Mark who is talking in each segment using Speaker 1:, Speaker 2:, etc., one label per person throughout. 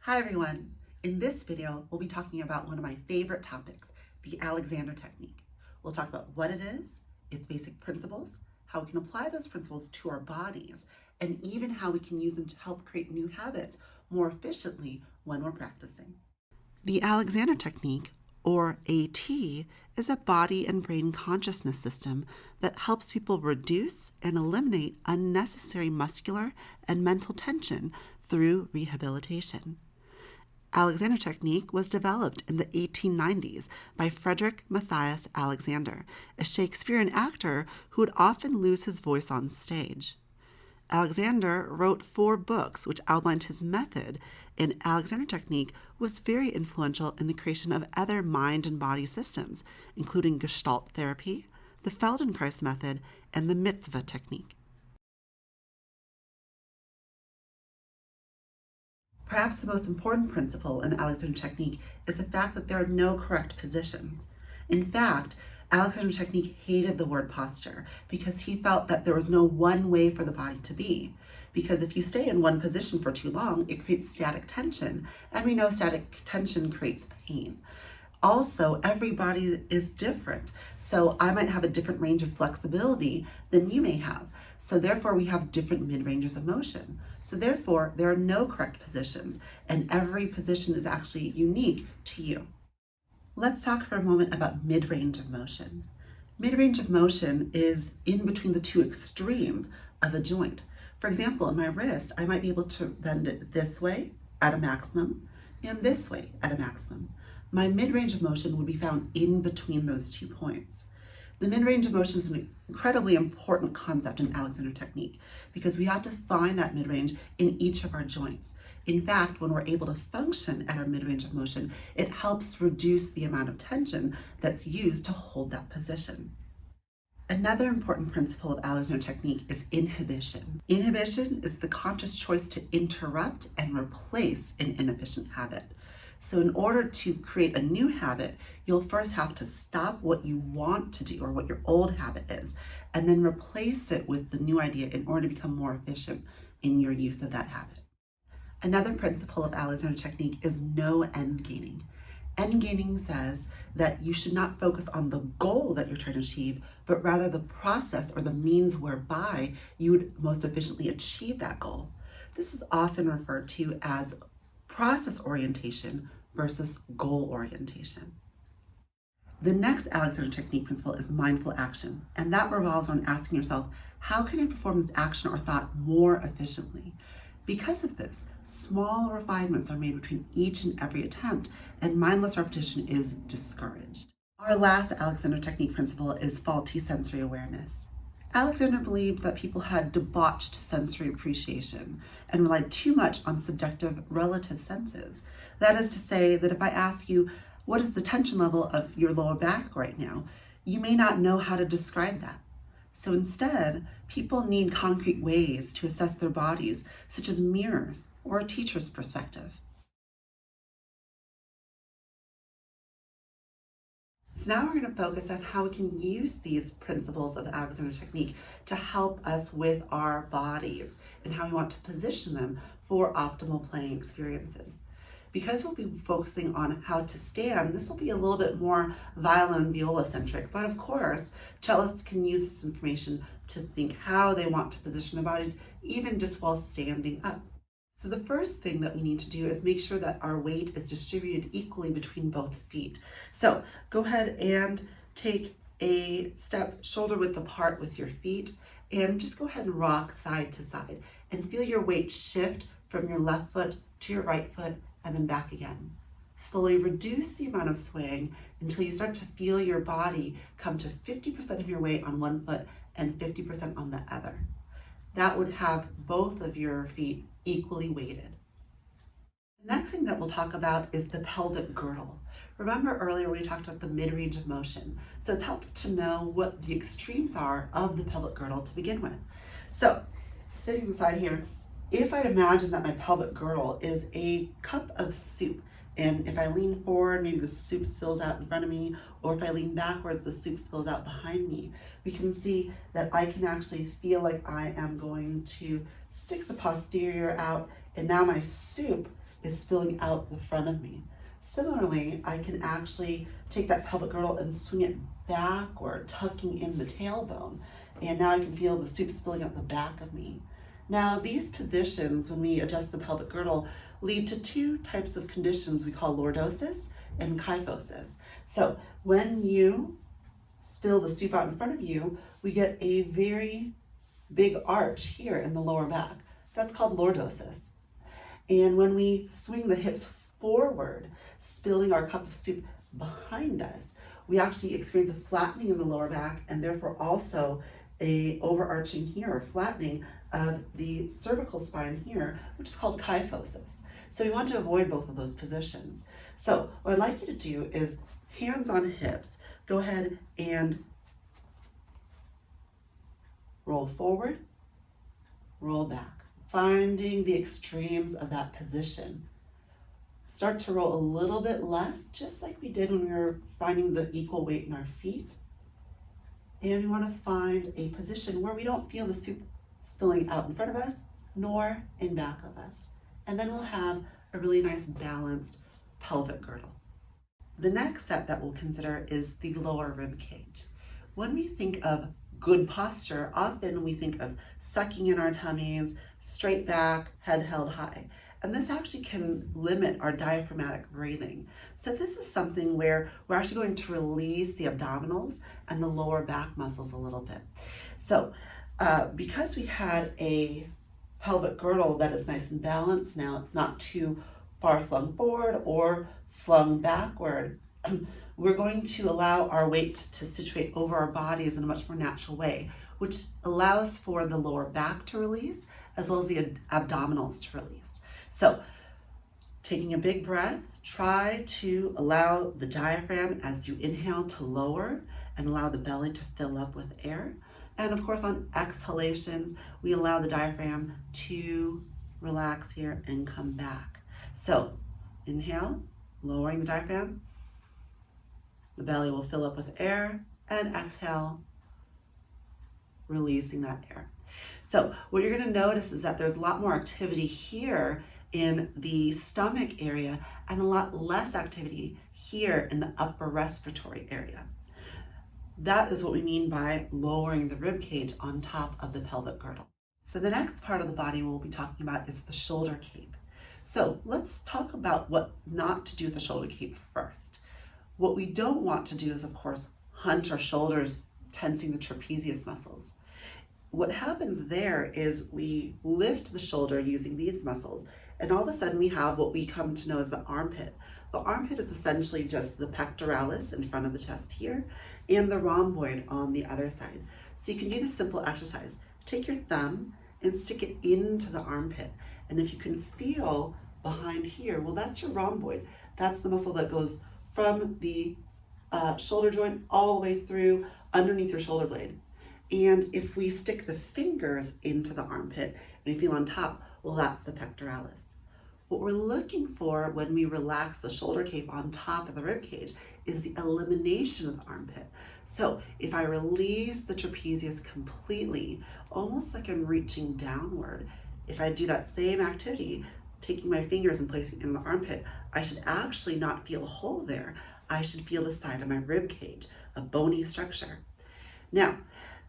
Speaker 1: Hi everyone! In this video, we'll be talking about one of my favorite topics, the Alexander technique. We'll talk about what it is, its basic principles, how we can apply those principles to our bodies, and even how we can use them to help create new habits more efficiently when we're practicing. The Alexander technique, or AT, is a body and brain consciousness system that helps people reduce and eliminate unnecessary muscular and mental tension through rehabilitation. Alexander technique was developed in the 1890s by Frederick Matthias Alexander, a Shakespearean actor who would often lose his voice on stage. Alexander wrote 4 books which outlined his method, and Alexander technique was very influential in the creation of other mind and body systems, including Gestalt therapy, the Feldenkrais method, and the mitzvah technique. Perhaps the most important principle in the Alexander technique is the fact that there are no correct positions. In fact, Alexander technique hated the word posture because he felt that there was no one way for the body to be. Because if you stay in one position for too long, it creates static tension, and we know static tension creates pain. Also, every body is different. So I might have a different range of flexibility than you may have. So therefore, we have different mid-ranges of motion. So therefore, there are no correct positions, and every position is actually unique to you. Let's talk for a moment about mid-range of motion. Mid-range of motion is in between the two extremes of a joint. For example, in my wrist, I might be able to bend it this way at a maximum and this way at a maximum. My mid-range of motion would be found in between those 2 points. The mid-range of motion is an incredibly important concept in Alexander technique because we have to find that mid-range in each of our joints. In fact, when we're able to function at our mid-range of motion, it helps reduce the amount of tension that's used to hold that position. Another important principle of Alexander technique is inhibition. Inhibition is the conscious choice to interrupt and replace an inefficient habit. So in order to create a new habit, you'll first have to stop what you want to do or what your old habit is, and then replace it with the new idea in order to become more efficient in your use of that habit. Another principle of Alexander technique is no end gaining. End gaining says that you should not focus on the goal that you're trying to achieve, but rather the process or the means whereby you would most efficiently achieve that goal. This is often referred to as process orientation versus goal orientation. The next Alexander technique principle is mindful action, and that revolves on asking yourself, how can I perform this action or thought more efficiently? Because of this, small refinements are made between each and every attempt, and mindless repetition is discouraged. Our last Alexander technique principle is faulty sensory awareness. Alexander believed that people had debauched sensory appreciation and relied too much on subjective relative senses. That is to say that if I ask you, what is the tension level of your lower back right now, you may not know how to describe that. So instead, people need concrete ways to assess their bodies, such as mirrors or a teacher's perspective. So now we're going to focus on how we can use these principles of the Alexander technique to help us with our bodies and how we want to position them for optimal playing experiences. Because we'll be focusing on how to stand, this will be a little bit more violin and viola centric, but of course, cellists can use this information to think how they want to position their bodies, even just while standing up. So the first thing that we need to do is make sure that our weight is distributed equally between both feet. So go ahead and take a step shoulder width apart with your feet and just go ahead and rock side to side and feel your weight shift from your left foot to your right foot and then back again. Slowly reduce the amount of swaying until you start to feel your body come to 50% of your weight on one foot and 50% on the other. That would have both of your feet equally weighted. The next thing that we'll talk about is the pelvic girdle. Remember earlier we talked about the mid-range of motion. So it's helpful to know what the extremes are of the pelvic girdle to begin with. So sitting beside here, if I imagine that my pelvic girdle is a cup of soup, and if I lean forward, maybe the soup spills out in front of me, or if I lean backwards, the soup spills out behind me, we can see that I can actually feel like I am going to stick the posterior out, and now my soup is spilling out the front of me. Similarly, I can actually take that pelvic girdle and swing it backward, tucking in the tailbone. And now I can feel the soup spilling out the back of me. Now, these positions, when we adjust the pelvic girdle, lead to two types of conditions we call lordosis and kyphosis. So when you spill the soup out in front of you, we get a very big arch here in the lower back. That's called lordosis. And when we swing the hips forward, spilling our cup of soup behind us, we actually experience a flattening in the lower back and therefore also a overarching here, or flattening of the cervical spine here, which is called kyphosis. So we want to avoid both of those positions. So what I'd like you to do is hands on hips, go ahead and roll forward, roll back, finding the extremes of that position. Start to roll a little bit less, just like we did when we were finding the equal weight in our feet. And we want to find a position where we don't feel the soup spilling out in front of us, nor in back of us. And then we'll have a really nice balanced pelvic girdle. The next step that we'll consider is the lower rib cage. When we think of good posture, often we think of sucking in our tummies, straight back, head held high. And this actually can limit our diaphragmatic breathing. So this is something where we're actually going to release the abdominals and the lower back muscles a little bit. So because we had a pelvic girdle that is nice and balanced now, it's not too far flung forward or flung backward, we're going to allow our weight to situate over our bodies in a much more natural way, which allows for the lower back to release as well as the abdominals to release. So taking a big breath, try to allow the diaphragm as you inhale to lower and allow the belly to fill up with air. And of course on exhalations, we allow the diaphragm to relax here and come back. So inhale, lowering the diaphragm, the belly will fill up with air, and exhale, releasing that air. So what you're going to notice is that there's a lot more activity here in the stomach area and a lot less activity here in the upper respiratory area. That is what we mean by lowering the rib cage on top of the pelvic girdle. So the next part of the body we'll be talking about is the shoulder cape. So let's talk about what not to do with the shoulder cape first. What we don't want to do is, of course, hunch our shoulders, tensing the trapezius muscles. What happens there is we lift the shoulder using these muscles, and all of a sudden we have what we come to know as the armpit. The armpit is essentially just the pectoralis in front of the chest here and the rhomboid on the other side. So you can do this simple exercise. Take your thumb and stick it into the armpit. And if you can feel behind here, well, that's your rhomboid. That's the muscle that goes from the shoulder joint all the way through underneath your shoulder blade. And if we stick the fingers into the armpit and you feel on top, well, that's the pectoralis. What we're looking for when we relax the shoulder cape on top of the rib cage is the elimination of the armpit. So if I release the trapezius completely, almost like I'm reaching downward, if I do that same activity, taking my fingers and placing it in the armpit, I should actually not feel a hole there. I should feel the side of my rib cage, a bony structure. Now,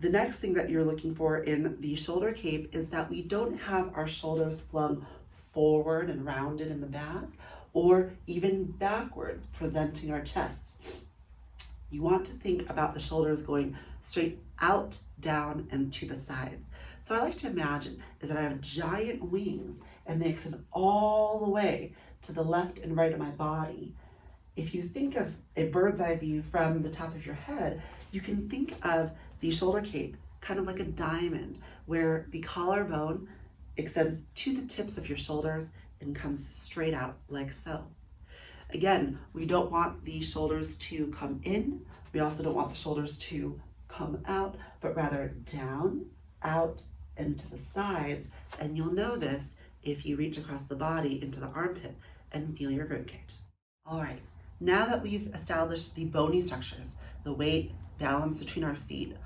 Speaker 1: the next thing that you're looking for in the shoulder cape is that we don't have our shoulders flung forward and rounded in the back, or even backwards, presenting our chests. You want to think about the shoulders going straight out, down, and to the sides. So I like to imagine is that I have giant wings and they extend all the way to the left and right of my body. If you think of a bird's eye view from the top of your head, you can think of the shoulder cape kind of like a diamond, where the collarbone extends to the tips of your shoulders and comes straight out like so. Again, we don't want the shoulders to come in. We also don't want the shoulders to come out, but rather down, out, and to the sides. And you'll know this if you reach across the body into the armpit and feel your rib cage. All right, now that we've established the bony structures, the weight, balance between our feet,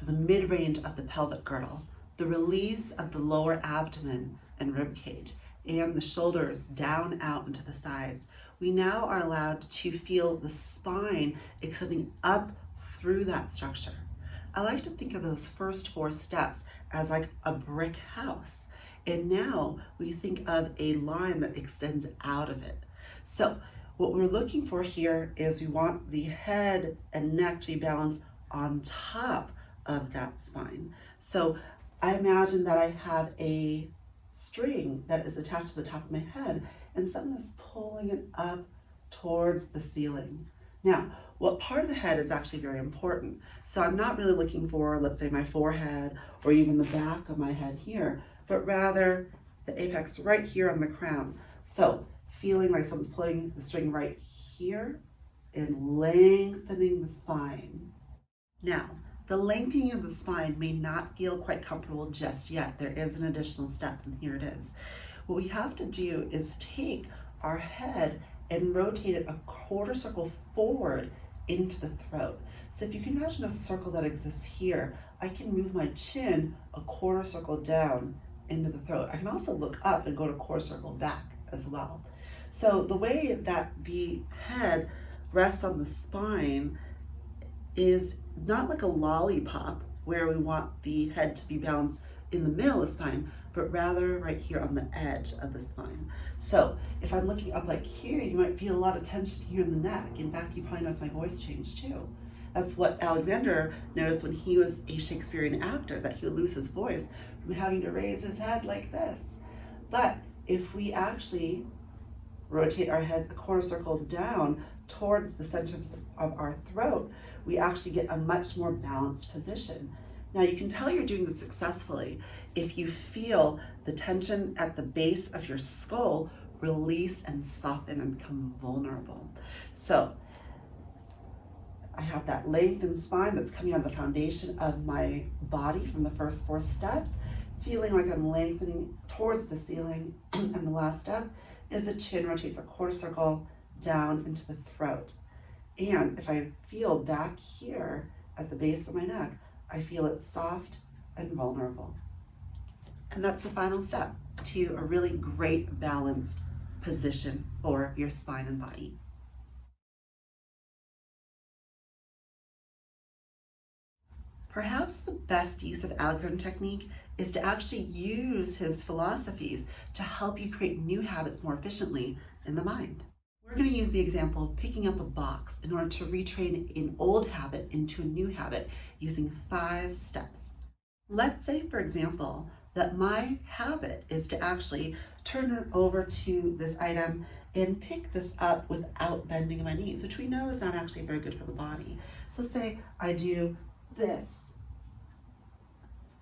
Speaker 1: the mid-range of the pelvic girdle, the release of the lower abdomen and rib cage, and the shoulders down out into the sides, we now are allowed to feel the spine extending up through that structure. I like to think of those first 4 steps as like a brick house. And now we think of a line that extends out of it. So what we're looking for here is we want the head and neck to be balanced on top of that spine. So I imagine that I have a string that is attached to the top of my head and someone is pulling it up towards the ceiling. Now, what part of the head is actually very important? So I'm not really looking for, let's say, my forehead or even the back of my head here, but rather the apex right here on the crown. So feeling like someone's pulling the string right here and lengthening the spine. Now, the lengthening of the spine may not feel quite comfortable just yet. There is an additional step, and here it is. What we have to do is take our head and rotate it a quarter circle forward into the throat. So if you can imagine a circle that exists here, I can move my chin a quarter circle down into the throat. I can also look up and go to quarter circle back as well. So the way that the head rests on the spine is not like a lollipop where we want the head to be balanced in the middle of the spine, but rather right here on the edge of the spine. So if I'm looking up like here, you might feel a lot of tension here in the neck. In fact, you probably notice my voice change too. That's what Alexander noticed when he was a Shakespearean actor, that he would lose his voice from having to raise his head like this. But if we actually rotate our heads a quarter circle down towards the center of our throat, we actually get a much more balanced position. Now you can tell you're doing this successfully if you feel the tension at the base of your skull release and soften and become vulnerable. So I have that lengthened spine that's coming out of the foundation of my body from the first 4 steps, feeling like I'm lengthening towards the ceiling. And the last step is the chin rotates a quarter circle down into the throat. And if I feel back here at the base of my neck, I feel it soft and vulnerable. And that's the final step to a really great balanced position for your spine and body. Perhaps the best use of Alexander technique is to actually use his philosophies to help you create new habits more efficiently in the mind. We're going to use the example of picking up a box in order to retrain an old habit into a new habit using 5 steps. Let's say, for example, that my habit is to actually turn it over to this item and pick this up without bending my knees, which we know is not actually very good for the body. So say I do this,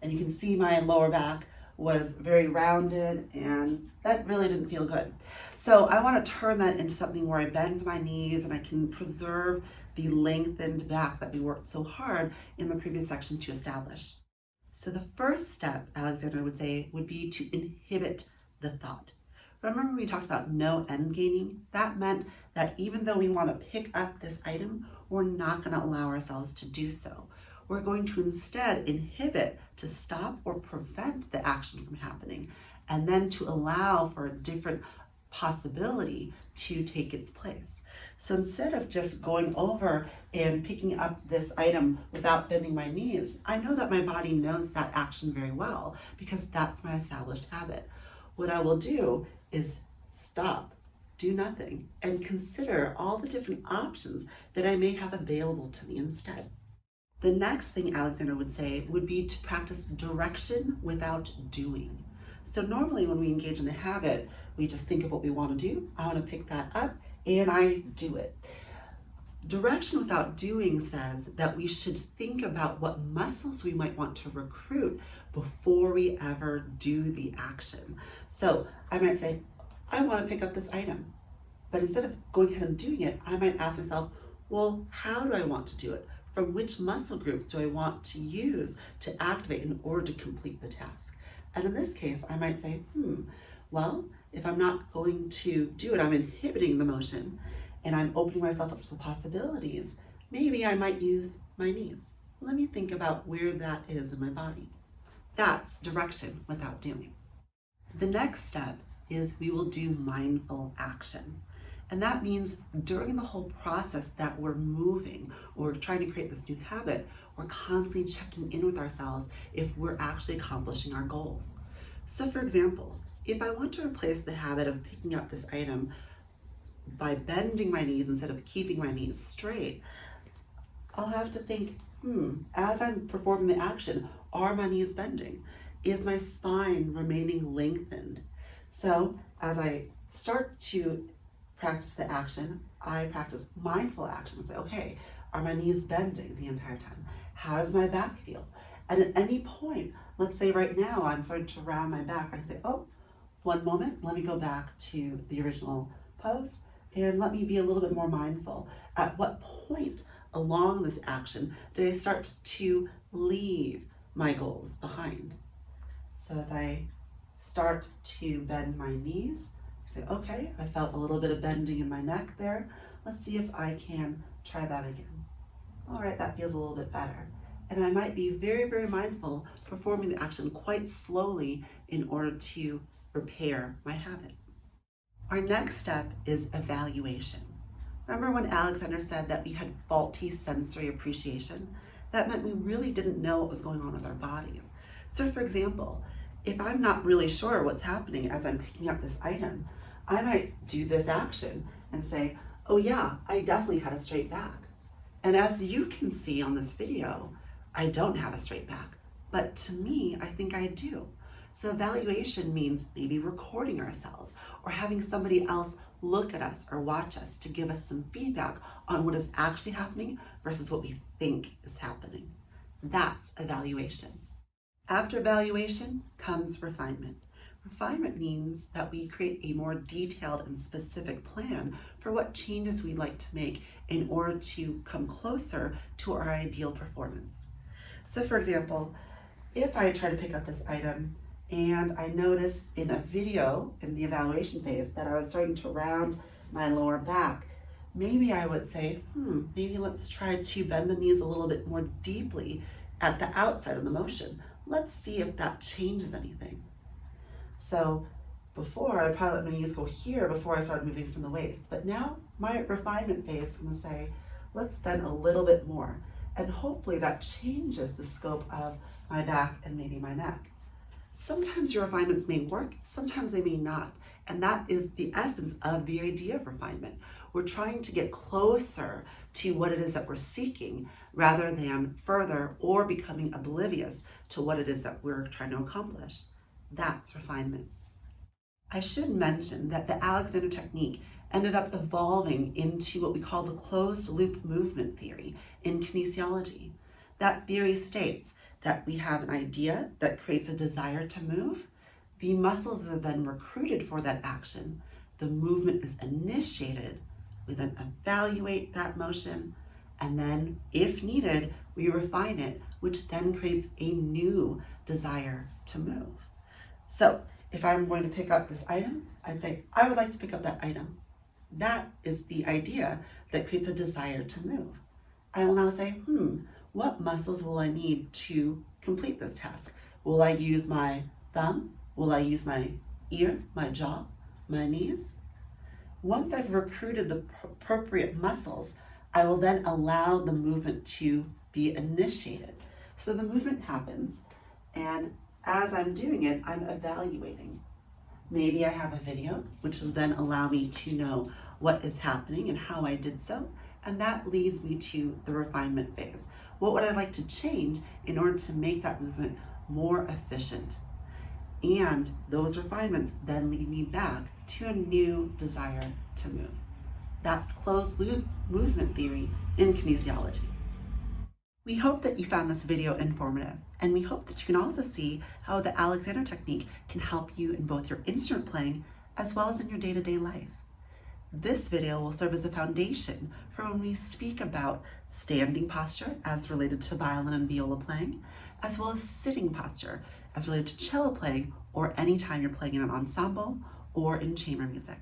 Speaker 1: and you can see my lower back was very rounded and that really didn't feel good. So I want to turn that into something where I bend my knees and I can preserve the lengthened back that we worked so hard in the previous section to establish. So the first step, Alexander would say, would be to inhibit the thought. Remember when we talked about no end gaining? That meant that even though we want to pick up this item, we're not going to allow ourselves to do so. We're going to instead inhibit, to stop or prevent the action from happening, and then to allow for a different possibility to take its place. So instead of just going over and picking up this item without bending my knees, I know that my body knows that action very well because that's my established habit. What I will do is stop, do nothing, and consider all the different options that I may have available to me instead. The next thing Alexander would say would be to practice direction without doing. So normally when we engage in a habit, we just think of what we want to do. I want to pick that up and I do it. Direction without doing says that we should think about what muscles we might want to recruit before we ever do the action. So I might say, I want to pick up this item. But instead of going ahead and doing it, I might ask myself, well, how do I want to do it? From which muscle groups do I want to use to activate in order to complete the task? And in this case, I might say, well, if I'm not going to do it, I'm inhibiting the motion and I'm opening myself up to the possibilities. Maybe I might use my knees. Let me think about where that is in my body. That's direction without doing. The next step is we will do mindful action. And that means during the whole process that we're moving or trying to create this new habit, we're constantly checking in with ourselves if we're actually accomplishing our goals. So for example, if I want to replace the habit of picking up this item by bending my knees instead of keeping my knees straight, I'll have to think, as I'm performing the action, are my knees bending? Is my spine remaining lengthened? So as I start to practice the action, I practice mindful action. Say, okay, are my knees bending the entire time? How does my back feel? And at any point, let's say right now I'm starting to round my back, I say, oh, one moment, let me go back to the original pose and let me be a little bit more mindful. At what point along this action did I start to leave my goals behind? So as I start to bend my knees, say, okay, I felt a little bit of bending in my neck there. Let's see if I can try that again. All right, that feels a little bit better. And I might be very, very mindful performing the action quite slowly in order to repair my habit. Our next step is evaluation. Remember when Alexander said that we had faulty sensory appreciation? That meant we really didn't know what was going on with our bodies. So for example, if I'm not really sure what's happening as I'm picking up this item, I might do this action and say, oh yeah, I definitely had a straight back. And as you can see on this video, I don't have a straight back, but to me, I think I do. So evaluation means maybe recording ourselves or having somebody else look at us or watch us to give us some feedback on what is actually happening versus what we think is happening. That's evaluation. After evaluation comes refinement. Refinement means that we create a more detailed and specific plan for what changes we'd like to make in order to come closer to our ideal performance. So for example, if I try to pick up this item and I notice in a video in the evaluation phase that I was starting to round my lower back, maybe I would say, maybe let's try to bend the knees a little bit more deeply at the outside of the motion. Let's see if that changes anything. So before, I'd probably let my knees go here before I started moving from the waist. But now my refinement phase is going to say, let's bend a little bit more. And hopefully that changes the scope of my back and maybe my neck. Sometimes your refinements may work, sometimes they may not. And that is the essence of the idea of refinement. We're trying to get closer to what it is that we're seeking rather than further or becoming oblivious to what it is that we're trying to accomplish. That's refinement. I should mention that the Alexander technique ended up evolving into what we call the closed loop movement theory in kinesiology. That theory states that we have an idea that creates a desire to move. The muscles are then recruited for that action. The movement is initiated. We then evaluate that motion, and then, if needed, we refine it, which then creates a new desire to move. So if I'm going to pick up this item, I'd say, I would like to pick up that item. That is the idea that creates a desire to move. I will now say, what muscles will I need to complete this task? Will I use my thumb? Will I use my ear, my jaw, my knees? Once I've recruited the appropriate muscles, I will then allow the movement to be initiated. So the movement happens, and as I'm doing it, I'm evaluating. Maybe I have a video, which will then allow me to know what is happening and how I did so, and that leads me to the refinement phase. What would I like to change in order to make that movement more efficient? And those refinements then lead me back to a new desire to move. That's closed loop movement theory in kinesiology. We hope that you found this video informative, and we hope that you can also see how the Alexander technique can help you in both your instrument playing as well as in your day-to-day life. This video will serve as a foundation for when we speak about standing posture as related to violin and viola playing, as well as sitting posture as related to cello playing or anytime you're playing in an ensemble or in chamber music.